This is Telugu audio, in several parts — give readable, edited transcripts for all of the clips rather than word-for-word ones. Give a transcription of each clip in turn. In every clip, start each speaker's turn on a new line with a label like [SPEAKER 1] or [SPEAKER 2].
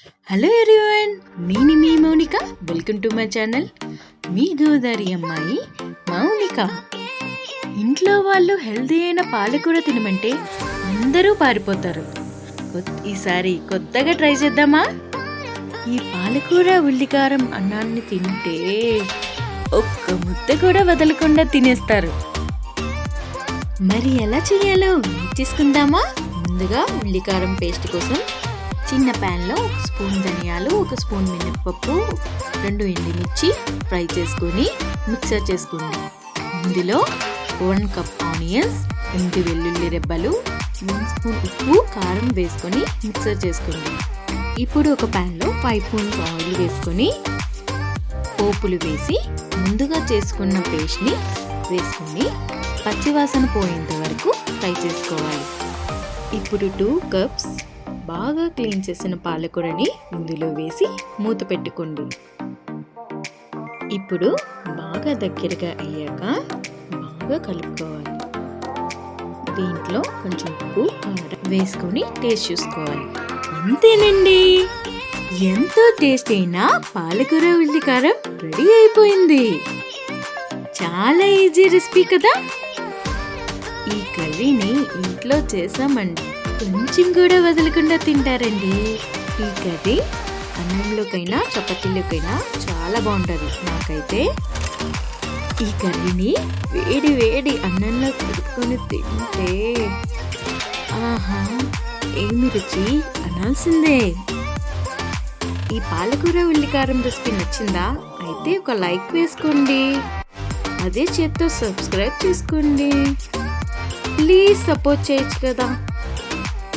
[SPEAKER 1] హలో ఎవ్రీవన్, నేను మీ Mounika. Welcome to my channel. మీ గోదావరి అమ్మాయి మౌనిక. ఇంట్లో వాళ్ళు హెల్తీ అయిన పాలకూర తినమంటే అందరూ పారిపోతారు. ఈసారి కొత్తగా ట్రై చేద్దామా? ఈ పాలకూర ఉల్లికారం అన్నాన్ని తింటే ఒక్క ముద్ద కూడా వదలకుండా తినేస్తారు. మరి ఎలా చేయాలో తీసుకుందామా? ముందుగా ఉల్లికారం పేస్ట్ కోసం చిన్న ప్యాన్లో 1 స్పూన్ ధనియాలు, 1 స్పూన్ మినప్పప్పు, 2 ఎండుమిర్చి ఫ్రై చేసుకొని మిక్సర్ చేసుకోండి. ఇందులో 1 కప్ ఆనియన్స్, 8 వెల్లుల్లి రెబ్బలు, 1 స్పూన్ ఉప్పు, కారం వేసుకొని మిక్సర్ చేసుకోండి. ఇప్పుడు ఒక ప్యాన్లో 5 స్పూన్స్ ఆయిల్ వేసుకొని పోపులు వేసి ముందుగా చేసుకున్న పేస్ట్ని వేసుకొని పచ్చివాసన పోయేంత వరకు ఫ్రై చేసుకోవాలి. ఇప్పుడు 2 కప్స్ బాగా క్లీన్ చేసిన పాలకూరని ఇందులో వేసి మూత పెట్టుకోండి. ఇప్పుడు బాగా దగ్గరగా అయ్యాక బాగా కలుపుకోవాలి. దీంట్లో కొంచెం ఉప్పు, కారం వేసుకొని టేస్ట్ చూసుకోవాలి. అంతేనండి, ఎంతో టేస్ట్ అయినా పాలకూర ఉల్లికారం రెడీ అయిపోయింది. చాలా ఈజీ రెసిపీ కదా. ఈ కర్రీని ఇంట్లో చేసామండి కొంచెం కూడా వదలకుండా తింటారండి. ఈ కర్రీ అన్నంలోకైనా చపాతీలోకైనా చాలా బాగుంటుంది. నాకైతే ఈ కర్రీని వేడి వేడి అన్నంలో కలుపుకొని తింటే ఆహా ఏమి రుచి అనాల్సిందే. ఈ పాలకూర ఉల్లికారం రెసిపీ నచ్చిందా? అయితే ఒక లైక్ వేసుకోండి. అదే చేత్తో సబ్స్క్రైబ్ చేసుకోండి. ప్లీజ్ సపోర్ట్ చేయొచ్చు కదా.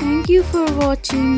[SPEAKER 1] Thank you for watching.